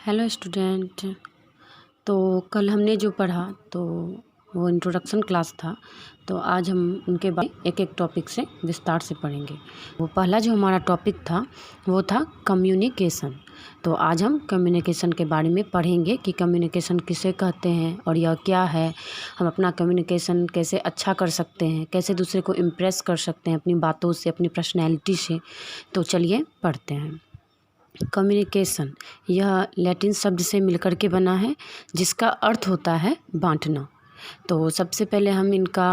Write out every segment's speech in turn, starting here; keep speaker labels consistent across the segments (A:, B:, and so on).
A: Hello student. तो कल हमने जो पढ़ा तो वो इंट्रोडक्शन क्लास था। तो आज हम उनके बाद एक एक टॉपिक से विस्तार से पढ़ेंगे। वो पहला जो हमारा टॉपिक था वो था कम्युनिकेशन। तो आज हम कम्युनिकेशन के बारे में पढ़ेंगे कि कम्युनिकेशन किसे कहते हैं और यह क्या है, हम अपना कम्युनिकेशन कैसे अच्छा कर सकते हैं, कैसे दूसरे को इम्प्रेस कर सकते हैं अपनी बातों से, अपनी पर्सनैलिटी से। तो चलिए पढ़ते हैं। कम्युनिकेशन यह लैटिन शब्द से मिलकर के बना है जिसका अर्थ होता है बांटना। तो सबसे पहले हम इनका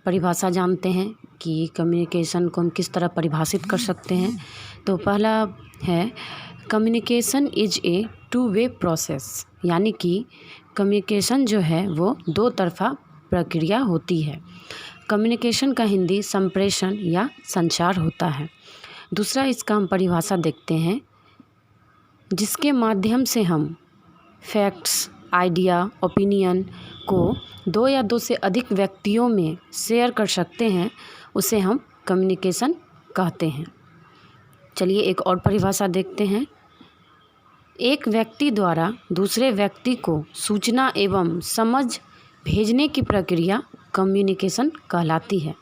A: परिभाषा जानते हैं कि कम्युनिकेशन को हम किस तरह परिभाषित कर सकते हैं। तो पहला है communication is a two way process, यानी कि कम्युनिकेशन जो है वो दो तरफा प्रक्रिया होती है। कम्युनिकेशन का हिंदी संप्रेषण या संचार होता है। दूसरा इसका हम परिभाषा देखते हैं जिसके माध्यम से हम फैक्ट्स, आइडिया, ओपिनियन को दो या दो से अधिक व्यक्तियों में शेयर कर सकते हैं, उसे हम कम्युनिकेशन कहते हैं। चलिए एक और परिभाषा देखते हैं। एक व्यक्ति द्वारा दूसरे व्यक्ति को सूचना एवं समझ भेजने की प्रक्रिया कम्युनिकेशन कहलाती है।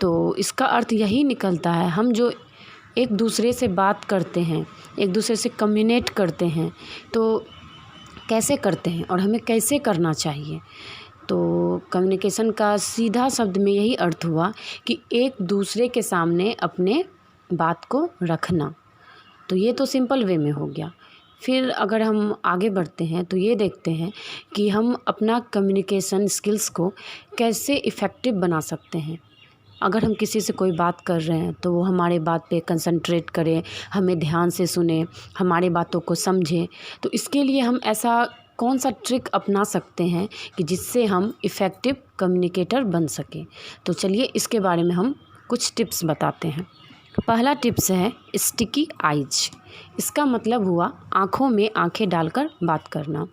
A: तो इसका अर्थ यही निकलता है, हम जो एक दूसरे से बात करते हैं, एक दूसरे से कम्युनिकेट करते हैं, तो कैसे करते हैं और हमें कैसे करना चाहिए। तो कम्युनिकेशन का सीधा शब्द में यही अर्थ हुआ कि एक दूसरे के सामने अपने बात को रखना। तो ये तो सिंपल वे में हो गया। फिर अगर हम आगे बढ़ते हैं तो ये देखते हैं कि हम अपना कम्युनिकेशन स्किल्स को कैसे इफ़ेक्टिव बना सकते हैं। अगर हम किसी से कोई बात कर रहे हैं तो वो हमारे बात पे कंसंट्रेट करे, हमें ध्यान से सुने, हमारे बातों को समझे। तो इसके लिए हम ऐसा कौन सा ट्रिक अपना सकते हैं कि जिससे हम इफ़ेक्टिव कम्युनिकेटर बन सकें। तो चलिए इसके बारे में हम कुछ टिप्स बताते हैं। पहला टिप्स है स्टिकी आइज। इसका मतलब हुआ आँखों में आँखें डालकर बात करना।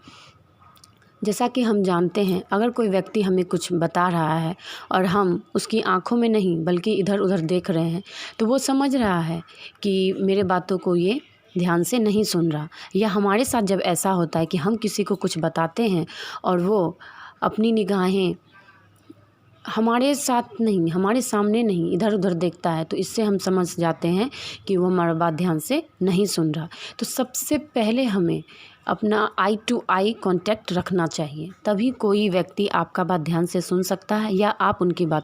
A: जैसा कि हम जानते हैं, अगर कोई व्यक्ति हमें कुछ बता रहा है और हम उसकी आंखों में नहीं बल्कि इधर उधर देख रहे हैं, तो वो समझ रहा है कि मेरे बातों को ये ध्यान से नहीं सुन रहा। या हमारे साथ जब ऐसा होता है कि हम किसी को कुछ बताते हैं और वो अपनी निगाहें हमारे साथ नहीं, हमारे सामने नहीं, इधर उधर देखता है, तो इससे हम समझ जाते हैं कि वो हमारा बात ध्यान से नहीं सुन रहा। तो सबसे पहले हमें अपना आई टू आई कांटेक्ट रखना चाहिए, तभी कोई व्यक्ति आपका बात ध्यान से सुन सकता है या आप उनकी बात